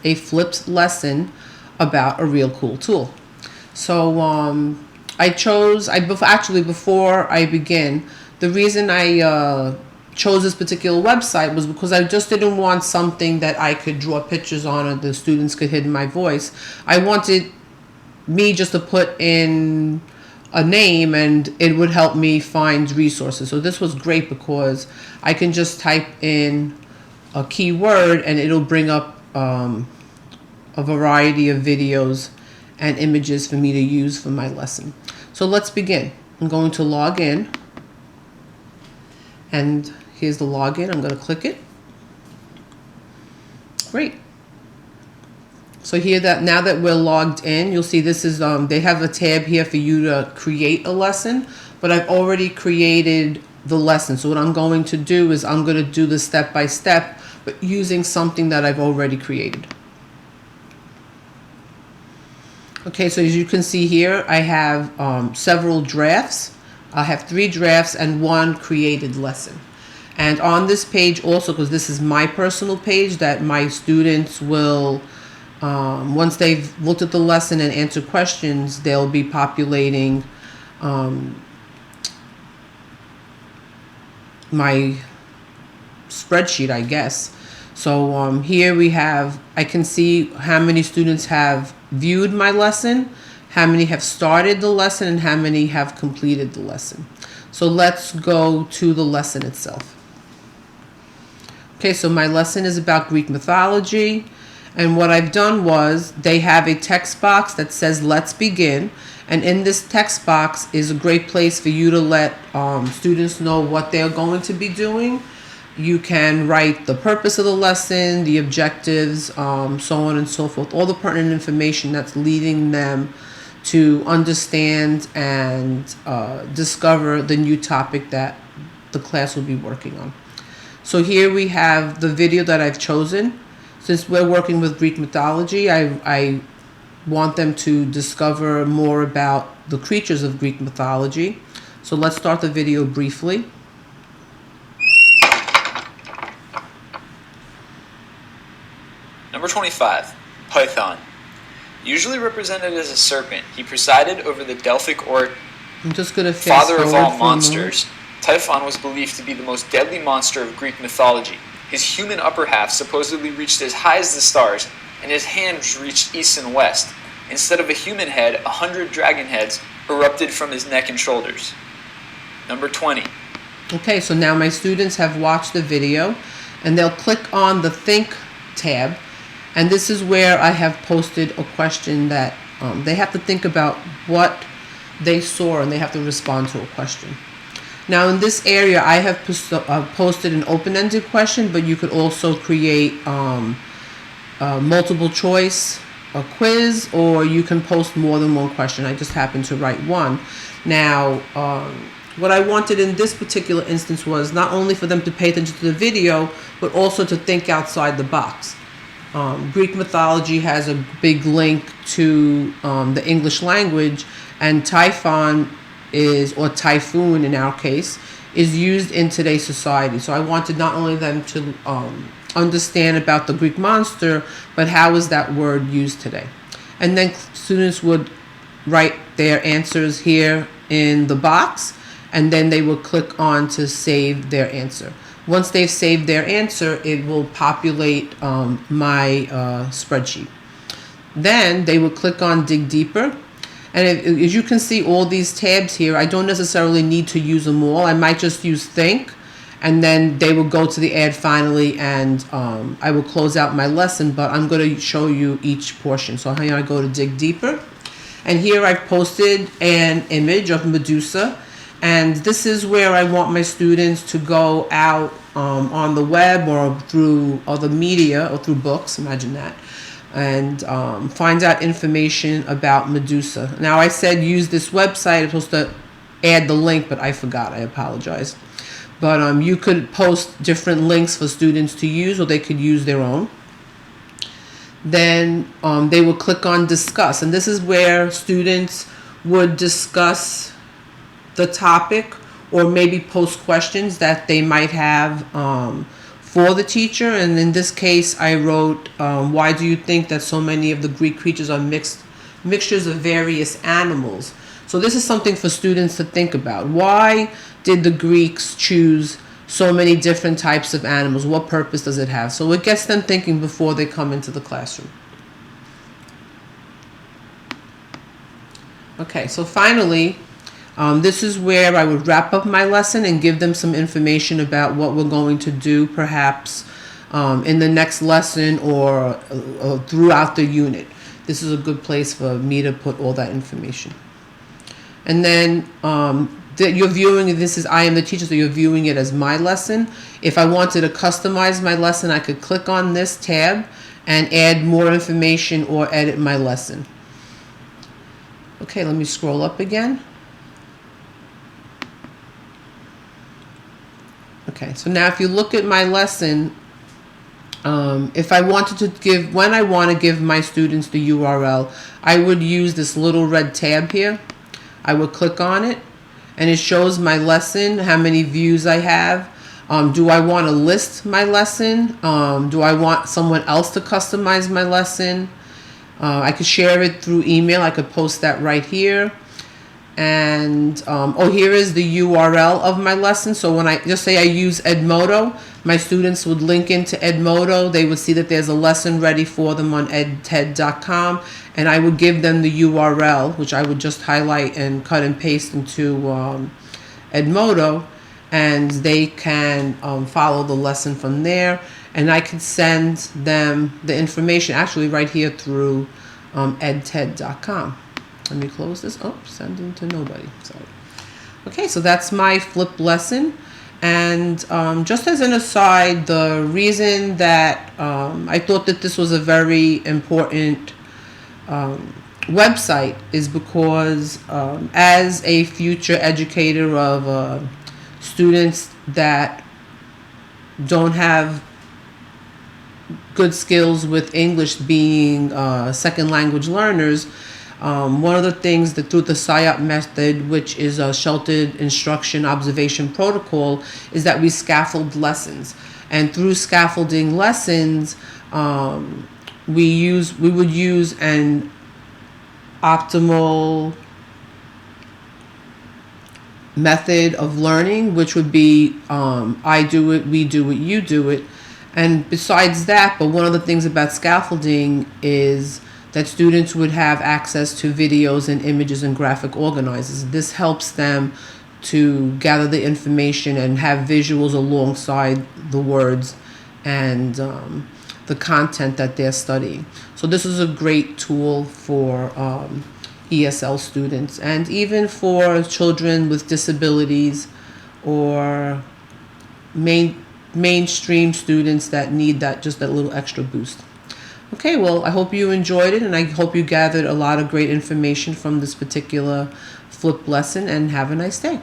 a flipped lesson about a real cool tool. So before I begin, the reason I chose this particular website was because I just didn't want something that I could draw pictures on or the students could hear my voice. I wanted me just to put in a name and it would help me find resources. So this was great because I can just type in a keyword and it'll bring up a variety of videos and images for me to use for my lesson. So let's begin. I'm going to log in, and here's the login. I'm going to click it. Great. So here, now that we're logged in, you'll see this is they have a tab here for you to create a lesson, but I've already created the lesson. So what I'm going to do is I'm going to do the step by step, but using something that I've already created. Okay, so as you can see here, I have several drafts. I have 3 drafts and 1 created lesson. And on this page also, because this is my personal page that my students will, once they've looked at the lesson and answered questions, they'll be populating my spreadsheet, I guess. So here we have, I can see how many students have viewed my lesson, how many have started the lesson, and how many have completed the lesson. So let's go to the lesson itself. Okay, so my lesson is about Greek mythology. And what I've done was they have a text box that says, "Let's begin." And in this text box is a great place for you to let students know what they're going to be doing. You can write the purpose of the lesson, the objectives, so on and so forth, all the pertinent information that's leading them to understand and discover the new topic that the class will be working on. So here we have the video that I've chosen. Since we're working with Greek mythology, I want them to discover more about the creatures of Greek mythology. So let's start the video briefly. Number 25, Python. Usually represented as a serpent, he presided over the Delphic I'm just going to father of all monsters. Typhon was believed to be the most deadly monster of Greek mythology. His human upper half supposedly reached as high as the stars, and his hands reached east and west. Instead of a human head, 100 dragon heads erupted from his neck and shoulders. Number 20. Okay, so now my students have watched the video, and they'll click on the Think tab. And this is where I have posted a question that they have to think about what they saw, and they have to respond to a question. Now in this area, I have posted an open-ended question, but you could also create multiple choice, a quiz, or you can post more than one question. I just happened to write one. Now, what I wanted in this particular instance was not only for them to pay attention to the video, but also to think outside the box. Greek mythology has a big link to the English language, and Typhon or typhoon in our case, is used in today's society. So I wanted not only them to understand about the Greek monster, but how is that word used today. And then students would write their answers here in the box, and then they will click on to save their answer. Once they've saved their answer, it will populate my spreadsheet. Then they will click on Dig Deeper. And as you can see, all these tabs here, I don't necessarily need to use them all. I might just use Think, and then they will go to the Add Finally, and I will close out my lesson, but I'm going to show you each portion. So here I go to Dig Deeper. And here I've posted an image of Medusa. And this is where I want my students to go out on the web or through other media or through books, imagine that, and find out information about Medusa. Now I said use this website. I'm supposed to add the link, but I forgot. I apologize. But you could post different links for students to use, or they could use their own. Then they will click on Discuss. And this is where students would discuss the topic or maybe post questions that they might have for the teacher. And in this case, I wrote, why do you think that so many of the Greek creatures are mixtures of various animals? So this is something for students to think about. Why did the Greeks choose so many different types of animals? What purpose does it have? So it gets them thinking before they come into the classroom. Okay, so finally, this is where I would wrap up my lesson and give them some information about what we're going to do perhaps in the next lesson or throughout the unit. This is a good place for me to put all that information. And then you're viewing this as I am the teacher, so you're viewing it as my lesson. If I wanted to customize my lesson, I could click on this tab and add more information or edit my lesson. Okay, let me scroll up again. Okay, so now if you look at my lesson, if I wanted to give, when I want to give my students the URL, I would use this little red tab here. I would click on it, and it shows my lesson, how many views I have. Do I want to list my lesson? Do I want someone else to customize my lesson? I could share it through email. I could post that right here. And here is the URL of my lesson. So when I just say I use Edmodo, my students would link into Edmodo. They would see that there's a lesson ready for them on edted.com, and I would give them the URL, which I would just highlight and cut and paste into Edmodo, and they can follow the lesson from there. And I could send them the information actually right here through edted.com. Let me close this. Oh, sending to nobody. Sorry. Okay, so that's my flip lesson. And just as an aside, the reason that I thought that this was a very important website is because as a future educator of students that don't have good skills with English, being second language learners, one of the things that through the SIOP method, which is a sheltered instruction observation protocol, is that we scaffold lessons. And through scaffolding lessons, we would use an optimal method of learning, which would be I do it, we do it, you do it. And besides that, but one of the things about scaffolding is that students would have access to videos and images and graphic organizers. This helps them to gather the information and have visuals alongside the words and the content that they're studying. So this is a great tool for ESL students, and even for children with disabilities or mainstream students that need that little extra boost. Okay, well, I hope you enjoyed it, and I hope you gathered a lot of great information from this particular flip lesson, and have a nice day.